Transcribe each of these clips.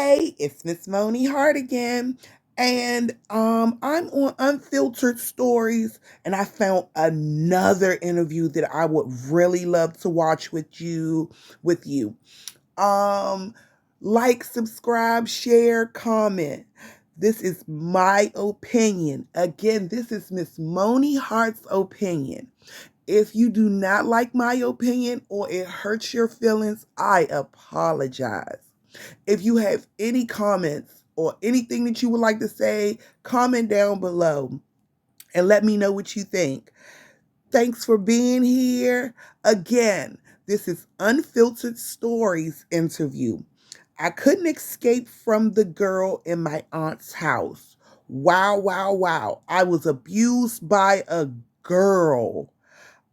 Hey, it's Ms.Moni Hart again. And I'm on Unfiltered Stories, and I found another interview that I would really love to watch with you. Um, like, subscribe, share, comment. This is my opinion. Again, this is Miss Moni Hart's opinion. If you do not like my opinion or it hurts your feelings, I apologize. If you have any comments or anything that you would like to say, comment down below and let me know what you think. Thanks for being here. Again, this is Unfiltered Stories interview. I couldn't escape from the girl in my aunt's house. Wow, wow, wow. I was abused by a girl.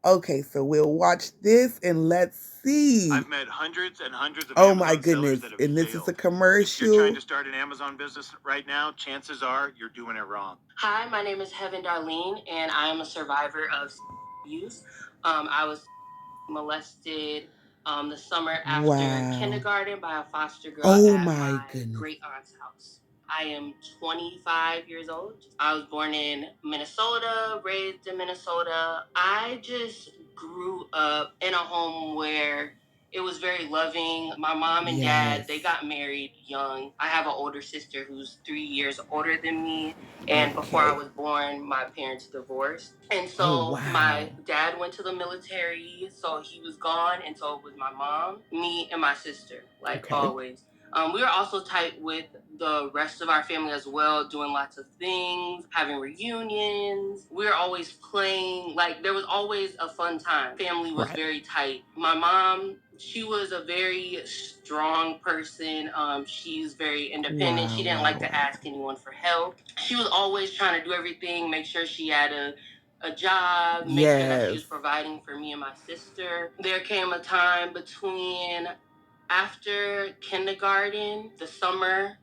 Okay, so we'll watch this and let's see. I've met hundreds and hundreds of Oh my Amazon sellers goodness. that have And this is failed. a If you're trying commercial. to start an Amazon business right now, chances are you're doing it wrong. Hi, my name is Heaven Darlene, and I am a survivor of abuse. I was molested the summer after Wow. kindergarten by a foster girl Oh at my my goodness. great aunt's house. I am 25 years old. I was born in Minnesota, raised in Minnesota. I just grew up in a home where it was very loving. My mom and dad, they got married young. I have an older sister who's 3 years older than me. And before I was born, my parents divorced. And so my dad went to the military, so he was gone. And so it was my mom, me, and my sister, like always. We were also tight with the rest of our family as well, doing lots of things, having reunions. We were always playing. Like, there was always a fun time. Family was very tight. My mom, she was a very strong person. She's very independent. She didn't like to ask anyone for help. She was always trying to do everything, make sure she had a job, make sure that she was providing for me and my sister. There came a time between after kindergarten, the summer,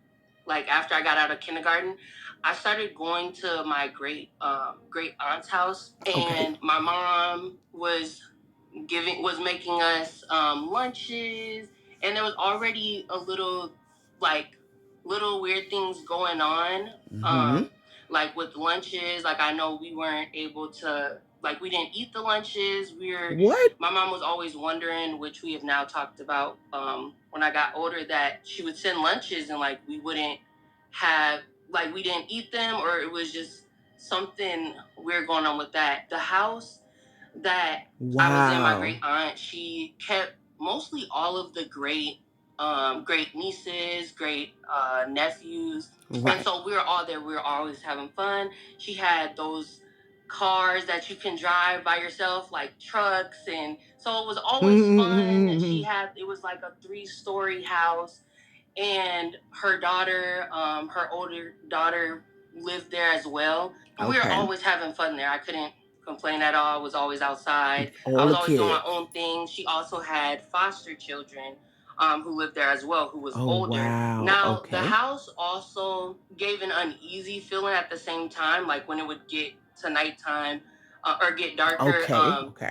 like after I got out of kindergarten, I started going to my great aunt's house, and my mom was making us lunches, and there was already a little like little weird things going on. Like with lunches, like I know we weren't able to, like, we didn't eat the lunches. My mom was always wondering, which we have now talked about when I got older, that she would send lunches and like we wouldn't have, like, we didn't eat them, or it was just something weird going on with that. The house that I was in, my great aunt, she kept mostly all of the great nieces, great nephews. And so we were all there. We were always having fun. She had those cars that you can drive by yourself, like trucks. And so it was always fun. It was like a 3-story house. And her daughter, her older daughter, lived there as well. We were always having fun there. I couldn't complain at all. I was always outside. I was always doing my own thing. She also had foster children who lived there as well, who was older. Now, the house also gave an uneasy feeling at the same time, like when it would get to nighttime or get darker.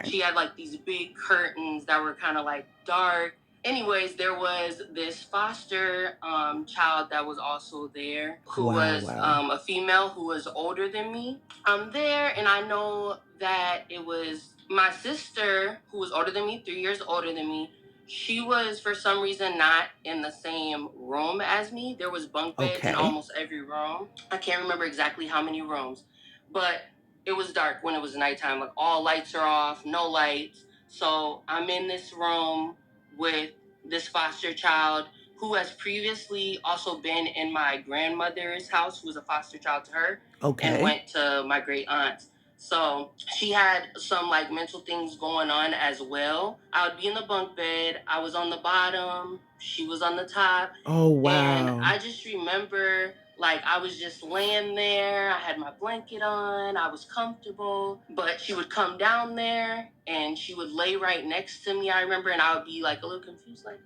She had like these big curtains that were kind of like dark. Anyways, there was this foster child that was also there, who was a female who was older than me. I'm there, and I know that it was my sister who was older than me, 3 years older than me. She was, for some reason, not in the same room as me. There was bunk beds in almost every room. I can't remember exactly how many rooms, but it was dark when it was nighttime. Like, all lights are off, no lights. So I'm in this room with this foster child who has previously also been in my grandmother's house, who was a foster child to her, and went to my great aunt's. So she had some like mental things going on as well. I would be in the bunk bed. I was on the bottom. She was on the top. And I just remember, like, I was just laying there. I had my blanket on. I was comfortable. But she would come down there and she would lay right next to me, I remember. And I would be like a little confused, like,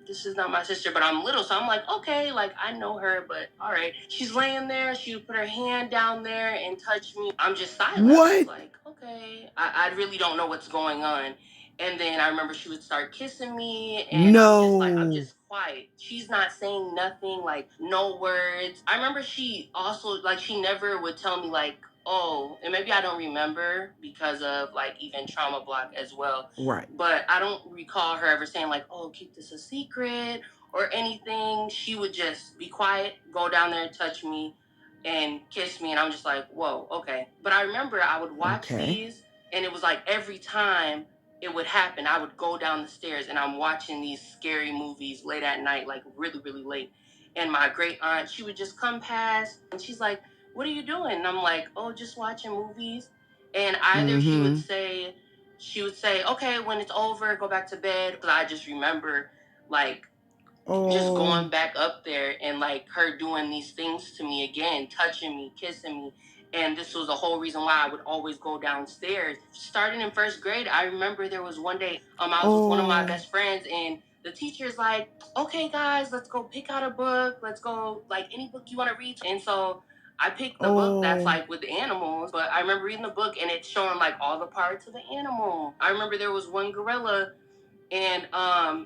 this is not my sister, but I'm little. So I'm like, okay, like, I know her, but all right. She's laying there. She would put her hand down there and touch me. I'm just silent. I was like, okay. I really don't know what's going on. And then I remember she would start kissing me, and I'm just quiet. She's not saying nothing, like no words. I remember she also like she never would tell me like, oh, and maybe I don't remember because of like even trauma block as well. Right. But I don't recall her ever saying like, oh, keep this a secret or anything. She would just be quiet, go down there, touch me, and kiss me, and I'm just like, whoa, okay. But I remember I would watch Okay. these, and it was like every time it would happen, I would go down the stairs, and I'm watching these scary movies late at night, like really, really late. And my great aunt, she would just come past, and she's like, "What are you doing?" And I'm like, "Oh, just watching movies." And either Mm-hmm. she would say, "Okay, when it's over, go back to bed." Because I just remember, like just Oh. going back up there and like her doing these things to me again, touching me, kissing me. And this was the whole reason why I would always go downstairs. Starting in first grade, I remember there was one day, I was with one of my Oh. best friends, and the teacher's like, okay, guys, let's go pick out a book. Let's go, like, any book you want to read. And so I picked the book that's Oh. like with the animals, but I remember reading the book and it's showing like all the parts of the animal. I remember there was one gorilla, and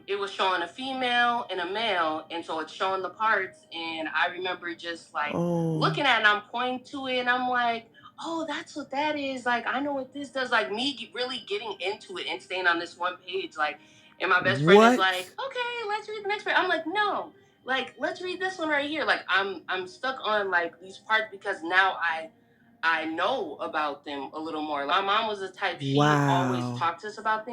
it was showing a female and a male, and so it's showing the parts. And I remember just like Oh. looking at it, and I'm pointing to it, and I'm like, oh, that's what that is. Like, I know what this does. Like, me really getting into it and staying on this one page, like. And my best friend is What? like, okay, let's read the next page. I'm like, no, like, let's read this one right here. Like, I'm stuck on like these parts because now I know about them a little more. My mom was the type, she always Wow. talked to us about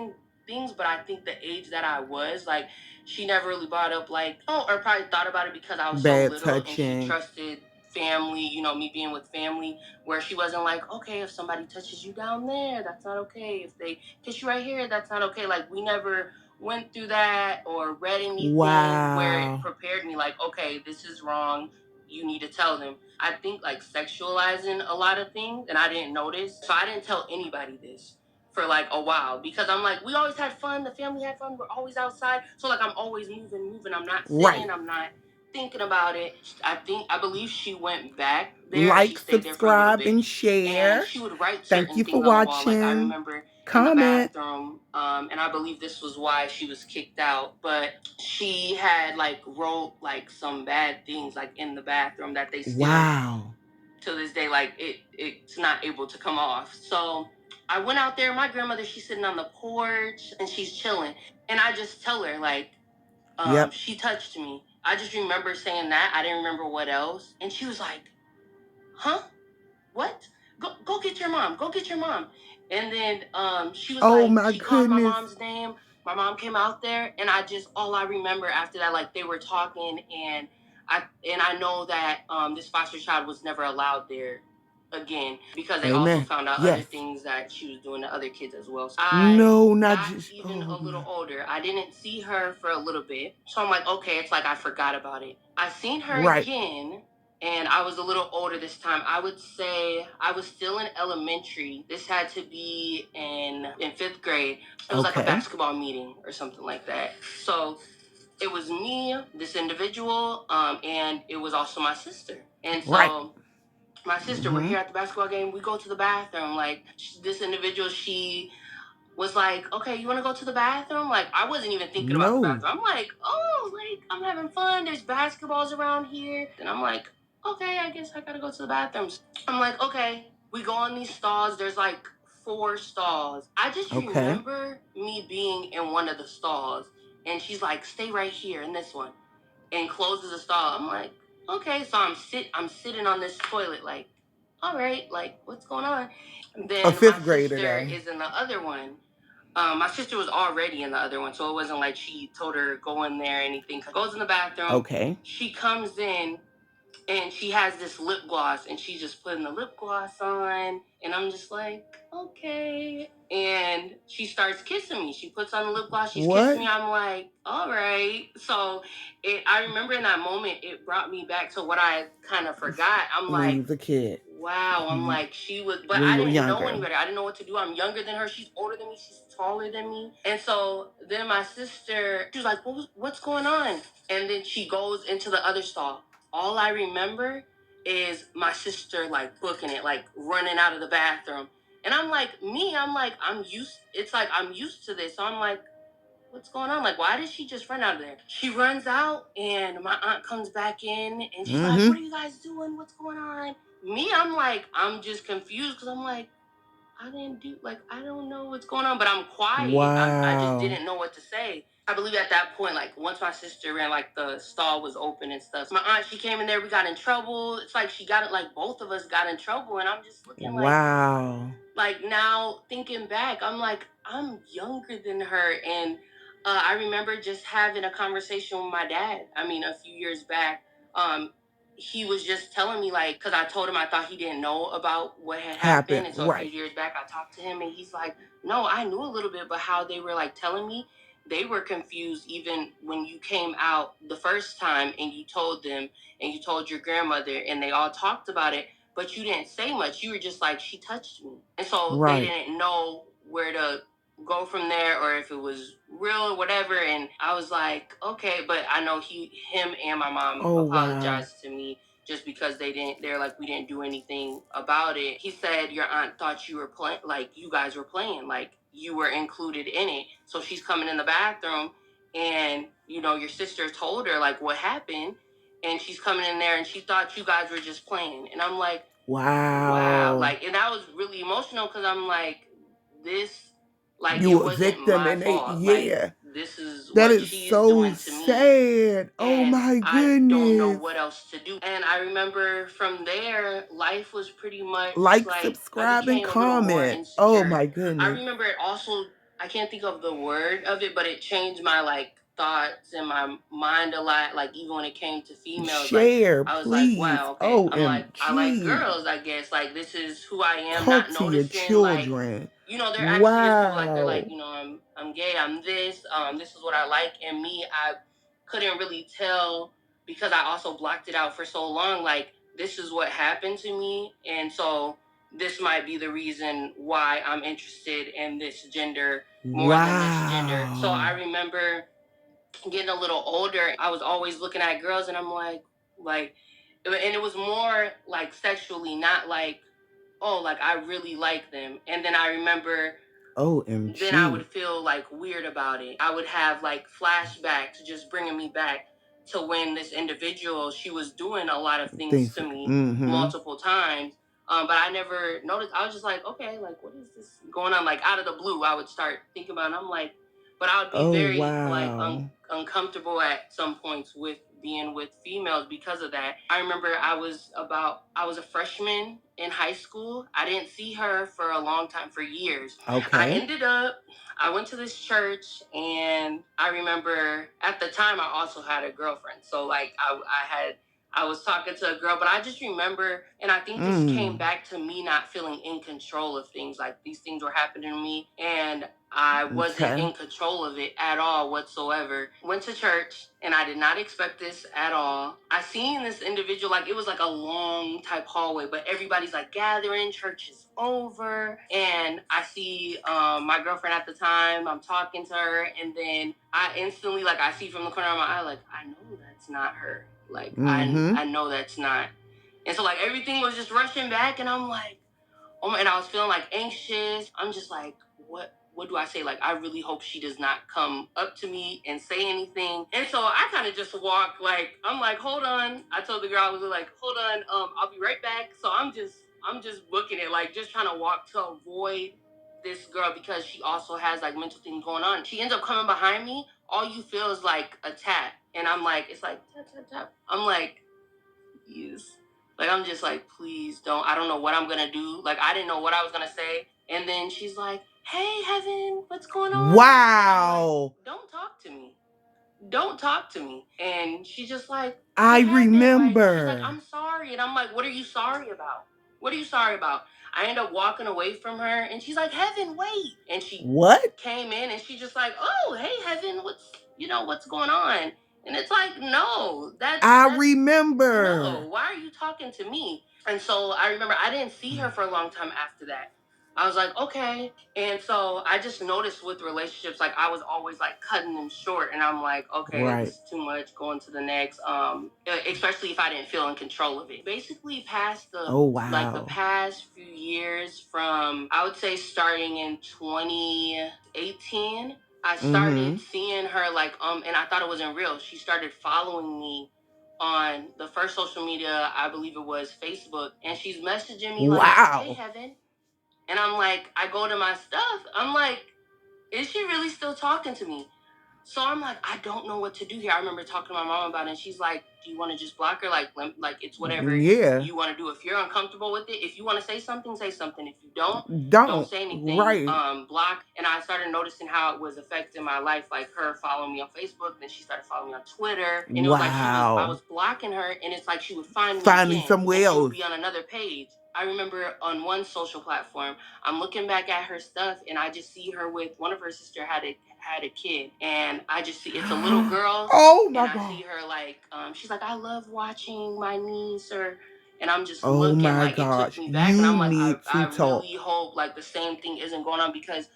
things, but I think the age that I was, like, she never really brought up like, oh, or probably thought about it because I was so Bad little and she touching. trusted family, me being with family, where she wasn't like, okay, if somebody touches you down there, that's not okay. If they kiss you right here, that's not okay. Like, we never went through that or read anything where it Wow. prepared me like, okay, this is wrong. You need to tell them. I think like sexualizing a lot of things, and I didn't notice. So I didn't tell anybody this for like a while because I'm like, we always had fun. The family had fun. We're always outside. So like, I'm always moving. I'm not Right. sitting. I'm not thinking about it. I believe she went back there, or she Like, stayed there for a little subscribe, bit, and and share. she would write Thank certain you for things on the wall. Like, I watching. remember in the Comment. bathroom, and I believe this was why she was kicked out, but she had like wrote like some bad things like in the bathroom that they still Wow. to this day, like it's not able to come off. So I went out there. My grandmother, she's sitting on the porch and she's chilling, and I just tell her like, Yep. she touched me. I just remember saying that. I didn't remember what else, and she was like, huh? What? Go get your mom. Go get your mom. And then she was Oh like, my she called my goodness. mom's name. My mom came out there, and I just all I remember after that, like they were talking, and I know that this foster child was never allowed there again because they also Amen. found out other Yes. things that she was doing to other kids as well. So I No, not got just. even a Oh little my. older. I didn't see her for a little bit, so I'm like, okay, it's like I forgot about it. I seen her Right. again, and I was a little older this time. I would say I was still in elementary. This had to be in fifth grade. It was like a Okay. basketball meeting or something like that. So it was me, this individual, and it was also my sister. And Right. so my sister, we're Mm-hmm. here at the basketball game. We go to the bathroom. Like this individual, she was like, okay, you want to go to the bathroom? Like, I wasn't even thinking about the No. bathroom. I'm like, oh, like, I'm having fun. There's basketballs around here. And I'm like, okay, I guess I got to go to the bathrooms. I'm like, okay, we go in these stalls. There's like 4 stalls. I just Okay. remember me being in one of the stalls. And she's like, stay right here in this one. And closes the stall. I'm like, okay. So I'm sitting on this toilet, like, all right, like, what's going on? A Then my fifth grader, sister though. is in the other one. My sister was already in the other one, so it wasn't like she told her go in there or anything. Goes in the bathroom. Okay. She comes in and she has this lip gloss, and she's just putting the lip gloss on, and I'm just like, okay. And she starts kissing me. She puts on the lip gloss. She's kissing What? me. I'm like, all right. So I remember in that moment, it brought me back to what I kind of forgot. I'm When you like, was a kid. wow, I'm like, she was, but When I you were didn't know any younger. better. I didn't know what to do. I'm younger than her. She's older than me. She's taller than me. And so then my sister, she was like, what's going on? And then she goes into the other stall. All I remember is my sister like booking it, like running out of the bathroom. And I'm like, I'm used, it's like I'm used to this. So I'm like, what's going on? Like, why did she just run out of there? She runs out, and my aunt comes back in, and she's like, what Mm-hmm. are you guys doing? What's going on? Me, I'm like, I'm just confused because I'm like, I didn't do like I don't know what's going on, but I'm quiet. I just Wow. didn't know what to say. I believe at that point, like once my sister ran, like the stall was open and stuff. My aunt, she came in there, we got in trouble. It's like she got it, like both of us got in trouble, and I'm just looking Wow. like now thinking back, I'm like, I'm younger than her. And I remember just having a conversation with my dad. I mean, a few years back, um, he was just telling me, like, because I told him I thought he didn't know about what had Happened. happened. And so a few Right. years back, I talked to him, and he's like, no, I knew a little bit, but how they were like telling me, they were confused even when you came out the first time and you told them and you told your grandmother, and they all talked about it, but you didn't say much. You were just like, she touched me. And so they Right. didn't know where to go from there or if it was real or whatever. And I was like, okay, but I know him and my mom Oh, wow. apologized to me just because they're like, we didn't do anything about it. He said, your aunt thought you were playing, like you guys were playing, like you were included in it. So she's coming in the bathroom, and, your sister told her like what happened, and she's coming in there and she thought you guys were just playing. And I'm like, wow. Wow. Like, and I was really emotional because I'm like, this, like, it You a wasn't victim my and they, fault. Like, yeah. this is That what is she's so doing to me, sad. Oh and my I don't know goodness. what else to do. And I remember from there, life was pretty much Like, like I subscribe, and became a little more comment. Oh insecure. my I goodness. remember it also, I can't think of the word of it, but it changed my like thoughts and my mind a lot. Like, even when it came to females, like, Share, I was like, please. wow, okay. I'm like, I like OMG. girls, I guess. Like, this is who I am, Talk not to your noticing, like, children. there actually is people like they're like, Wow. I'm gay, I'm this is what I like. And me, I couldn't really tell because I also blocked it out for so long. Like, this is what happened to me. And so this might be the reason why I'm interested in this gender more than this gender. So I Wow. remember getting a little older, I was always looking at girls, and I'm like, and it was more like sexually, not like, oh, like I really like them. And then I remember then I would OMG. feel like weird about it. I would have like flashbacks just bringing me back to when this individual, she was doing a lot of things Things. to me Mm-hmm. multiple times. But I never noticed. I was just like, okay, like what is this going on? Like out of the blue, I would start thinking about it. I'm like, but I would be Oh very like wow. uncomfortable at some points with being with females because of that. I remember I was a freshman in high school. I didn't see her for a long time, for years. I Okay. ended up, I went to this church, and I remember at the time I also had a girlfriend. So like I was talking to a girl, but I just remember, and I think this came Mm. back to me not feeling in control of things. Like these things were happening to me, and I wasn't Okay. in control of it at all whatsoever. Went to church, and I did not expect this at all. I seen this individual, like it was like a long type hallway, but everybody's like gathering, church is over. And I see my girlfriend at the time, I'm talking to her, and then I instantly, like, I see from the corner of my eye, like, I know that's not her. Like, Mm-hmm. I know that's not. And so, like, everything was just rushing back, and I'm like, oh my, and I was feeling like anxious. I'm just like, what do I say? Like, I really hope she does not come up to me and say anything. And so I kind of just walk, like, I'm like, hold on. I told the girl, I was like, hold on, I'll be right back. So I'm just booking it, like just trying to walk to avoid this girl because she also has like mental things going on. She ends up coming behind me. All you feel is like a tap. And I'm like, it's like tap, tap, tap. I'm like, please. Like, I'm just like, please don't. I don't know what I'm gonna do. Like, I didn't know what I was gonna say. And then she's like, hey, Heaven, what's going on? And I'm like, Wow. don't talk to me. Don't talk to me. And she's just like, I what happened? Like, she's like, remember. I'm sorry. And I'm like, what are you sorry about? What are you sorry about? I end up walking away from her, and she's like, Heaven, wait. And she What? came in, and she just like, oh, hey, Heaven, what's going on? And it's like, no, I that's remember. no, why are you talking to me? And so I remember I didn't see her for a long time after that. I was like, okay. And so I just noticed with relationships, like I was always like cutting them short. And I'm like, okay, this Right. is too much, going to the next. Especially if I didn't feel in control of it. Basically past Oh the wow. past few years, from I would say starting in 2018, I started seeing her like and I thought it wasn't real. She started following me on the first social media, I believe it was Facebook, and she's messaging me like, "Hey Wow. Heaven," and I'm like, I go to my stuff. I'm like, is she really still talking to me? So I'm like, I don't know what to do here. I remember talking to my mom about it, and she's like, "Do you want to just block her? Like it's whatever Yeah. you want to do. If you're uncomfortable with it, if you want to say something, say something. If you don't Don't. say anything. Right. Block." And I started noticing how it was affecting my life, like her following me on Facebook. Then she started following me on Twitter, and it was like I Wow. was blocking her, and it's like she would find me Finding again, somewhere and she would else. be on another page. I remember on one social platform, I'm looking back at her stuff, and I just see her with one of her sister had a kid, and I just see it's a little girl, Oh and my I see God. her like she's like, "I love watching my niece," or and I'm just Oh looking my like it took gosh. me back, and You I'm like, need to I talk. really hope like the same thing isn't going on because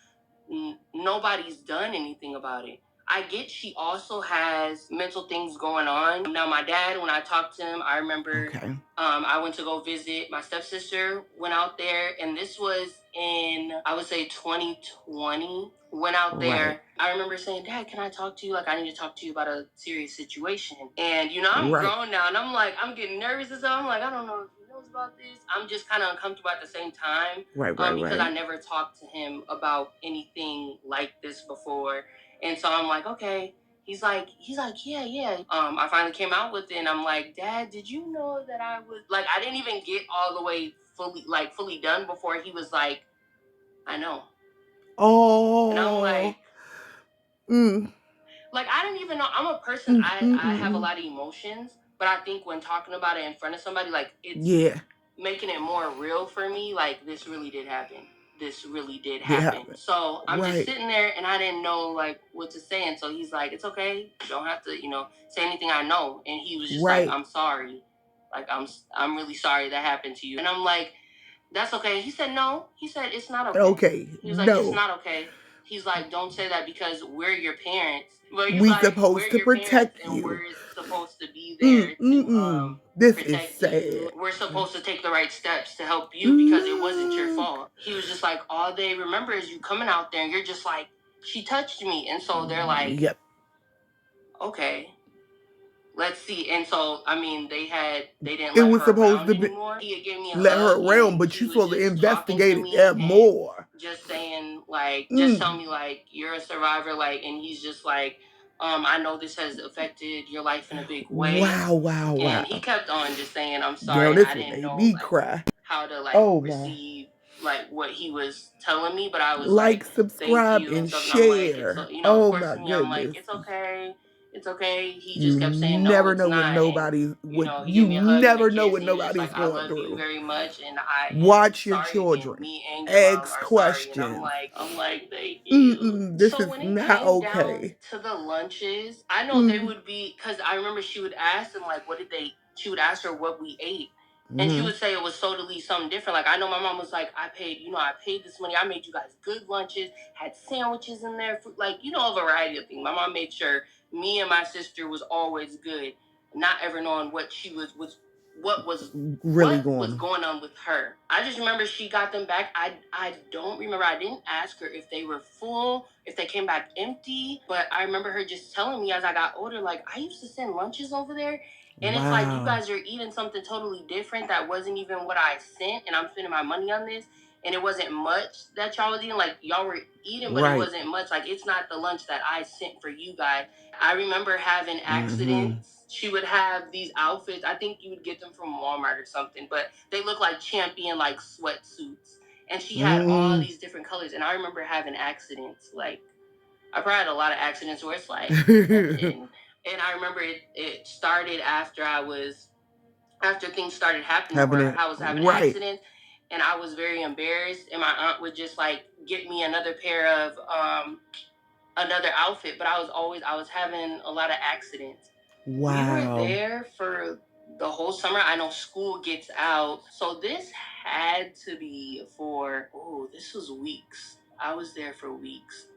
nobody's done anything about it. I get she also has mental things going on. Now, my dad, when I talked to him, I remember Okay. I went to go visit my stepsister, went out there, and this was in, I would say, 2020. Went out Right. there. I remember saying, "Dad, can I talk to you? Like, I need to talk to you about a serious situation." And, I'm Right. grown now, and I'm like, I'm getting nervous and stuff. I'm like, I don't know if he knows about this. I'm just kind of uncomfortable at the same time Right. because Right. I never talked to him about anything like this before. And so I'm like, okay. He's like, yeah, yeah. I finally came out with it, and I'm like, "Dad, did you know that I was like, I didn't even get all the way fully done before he was like, I know." And I'm Oh. like, Mm. I didn't even know. I'm a person. Mm, I have a mm. lot of emotions, but I think when talking about it in front of somebody, like it's Yeah. making it more real for me. Like this really did happen. This really did Did happen. happen. So I'm just Right. sitting there, and I didn't know like what to say. And so he's like, "It's okay. You don't have to, say anything. I know." And he was just like, Right. "I'm sorry. Like I'm really sorry that happened to you." And I'm like, "That's okay." He said, "No." He said, "It's not okay." Okay. He was like, "It's No. not okay." He's like, "Don't say that because we're your parents." But he's We like, "We're supposed to your parents, protect and you. we're supposed to be Mm, there mm, to mm. This is protect you. sad. We're supposed to take the right steps to help you because it wasn't your Mm. fault." He was just like, "All they remember is you coming out there, and you're just like, she touched me." And so they're like, Yep. "Okay, let's see." And so I mean, they didn't It let was her supposed around to be anymore. He had gave me a let her hug, around, and but he you was supposed to just talking to investigate it me that and more. just saying like, just tell Mm. me like you're a survivor, like. And he's just like, I know this has affected your life in a big way. Wow, wow, And he wow. kept on just saying, "I'm Girl, sorry," and this I one didn't made know me like cry. how to like Oh my. receive like what he was telling me. But I was Like, like, "Thank subscribe, you," and and stuff. And I'm like, it's, share. of Oh course my to me, I'm like, goodness. "It's okay. It's okay." He You just kept saying, "No, never it's know what not." And nobody what he gave you me a hug and a never know kiss, what and he was just like, nobody's "I going love you through. very much, and I am Watch your sorry again. children. Me and your mom Ask are sorry." And questions. I'm like, "Thank you." Mm-mm, this So is when it not came down okay. to the lunches, I know they Mm, would be, because I remember she would ask them like, what did they? She would ask her what we ate, and she mm, would say it was totally something different. Like I know my mom was like, I paid this money. I made you guys good lunches, had sandwiches in there, fruit, like a variety of things. My mom made sure me and my sister was always good, not ever knowing what she what was really what was going. going on with her. I just remember she got them back. I don't remember. I didn't ask her if they were full, if they came back empty, but I remember her just telling me as I got older, like, "I used to send lunches over there, and it's like you Wow. guys are eating something totally different that wasn't even what I sent, and I'm spending my money on this, and it wasn't much that y'all was eating. Like y'all were eating, but it Right. wasn't much. Like it's not the lunch that I sent for you guys." I remember having Mm-hmm. accidents. She would have these outfits. I think you would get them from Walmart or something, but they look like champion like sweatsuits. And she had all Mm. these different colors. And I remember having accidents. Like I probably had a lot of accidents where it's like, and I remember it started after after things started happening Having where it I was having right. accidents, and I was very embarrassed, and my aunt would just like get me another pair of another outfit, but I was having a lot of accidents. We were Wow. there for the whole summer. I know school gets out. So this had to be for, this was weeks. I was there for weeks.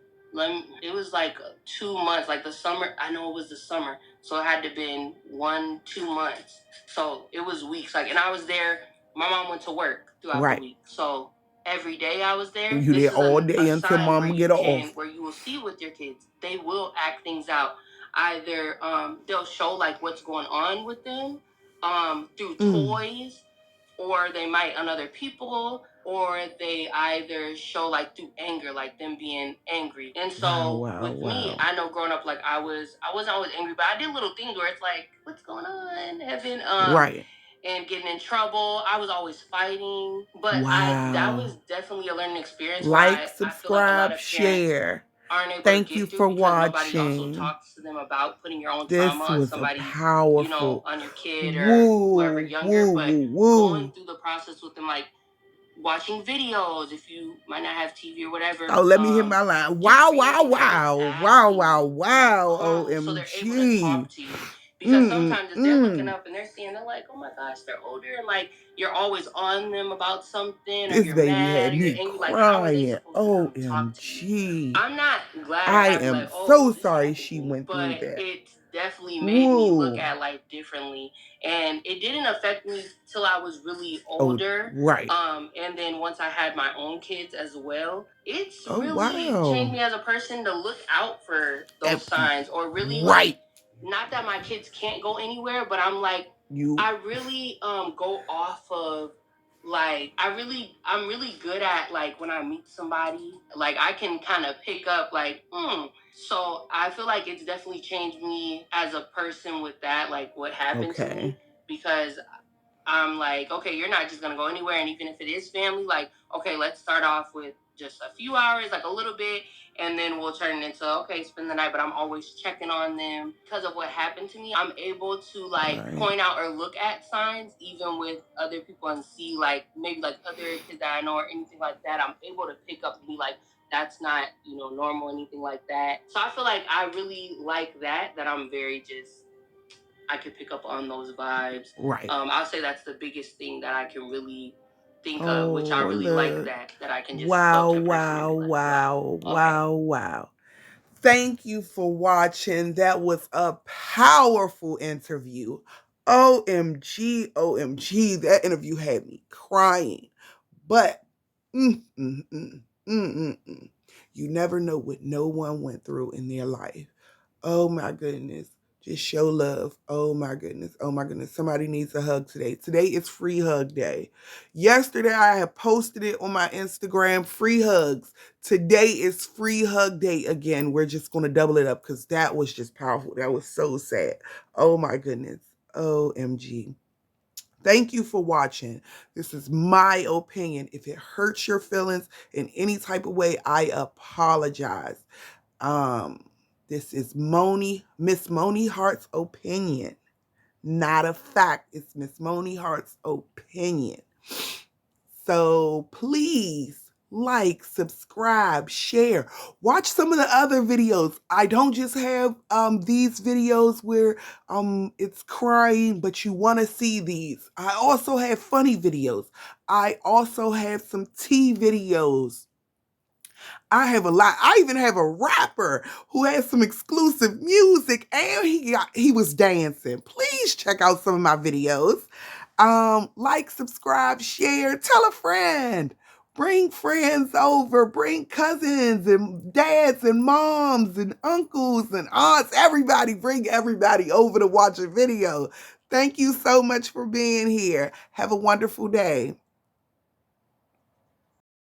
It was like 2 months, like the summer. I know it was the summer. So it had to been 1, 2 months. So it was weeks. Like, and I was there. My mom went to work throughout the Right. week. So every day I was there. You This there is all day a until sign mama get off. where you will see with your kids. They will act things out. Either they'll show like what's going on with them through Mm. toys, or they might on other people, or they either show like through anger, like them being angry. And Wow, so wow, with me, wow. I know growing up, like I wasn't always angry, but I did little things where it's like, what's going on, Heaven? Right. And getting in trouble. I was always fighting, but I that was Wow. definitely a learning experience where Like, I feel like a lot subscribe, of parents share. aren't able to Thank you get through for because nobody also watching. talks to them about putting your own trauma This on was a somebody, powerful on your kid or whoever woo, younger, woo, but woo, going woo. through the process with them, like watching videos if you might not have TV or whatever, Oh, let me hit my line. just Wow, reading wow, through them and wow. Wow, asking wow, them like wow. so they're able to talk OMG. to you, because sometimes as they're looking Mm-mm-mm. up and they're seeing, they're like, oh my gosh, they're older, and like you're always on them about something, or This you're baby mad had or you're me angry, like how are they crying. supposed to come talk to you? OMG. I'm not glad or I happy am like, oh, so this sorry happened to she me, went through but that. it definitely made me look Woo. at life differently. And it didn't affect me till I was really Oh, older. right. And then once I had my own kids as well, it's Oh, really changed wow. me as a person to look out for those signs, or really like, Right. not that my kids can't go anywhere, but I'm like, You. I really go off of, like, I'm really good at, like, when I meet somebody, like I can kind of pick up like, so I feel like it's definitely changed me as a person with that, like what happened to Okay. me, because I'm like, okay, you're not just gonna go anywhere, and even if it is family, like, okay, let's start off with just a few hours, like a little bit, and then we'll turn it into, okay, spend the night. But I'm always checking on them because of what happened to me. I'm able to like Right. point out or look at signs even with other people and see like maybe like other kids that I know or anything like that. I'm able to pick up and be like, that's not normal, anything like that. So I feel like I really like that I'm very just, I could pick up on those vibes. Right. I'll say that's the biggest thing that I can really think of, which I Oh, really like, look. that I can just go Wow, to a person and wow, be like, wow, wow, okay. wow, wow. Thank you for watching. That was a powerful interview. OMG, OMG. That interview had me crying. But, mm, mm, mm, mm, mm, mm. You never know what no one went through in their life. Oh my goodness. Just show love. Oh my goodness. Oh my goodness. Somebody needs a hug today. Today is free hug day. Yesterday I had posted it on my Instagram, free hugs. Today is free hug day again. We're just going to double it up because that was just powerful. That was so sad. Oh my goodness. OMG. Thank you for watching. This is my opinion. If it hurts your feelings in any type of way, I apologize. Um, this is Ms.Moni Hart's opinion, not a fact. It's Ms.Moni Hart's opinion. So please like, subscribe, share, watch some of the other videos. I don't just have these videos where it's crying, but you want to see these. I also have funny videos. I also have some tea videos. I have a lot. I even have a rapper who has some exclusive music and he was dancing. Please check out some of my videos. Like, subscribe, share, tell a friend. Bring friends over, bring cousins and dads and moms and uncles and aunts. Everybody, bring everybody over to watch a video. Thank you so much for being here. Have a wonderful day.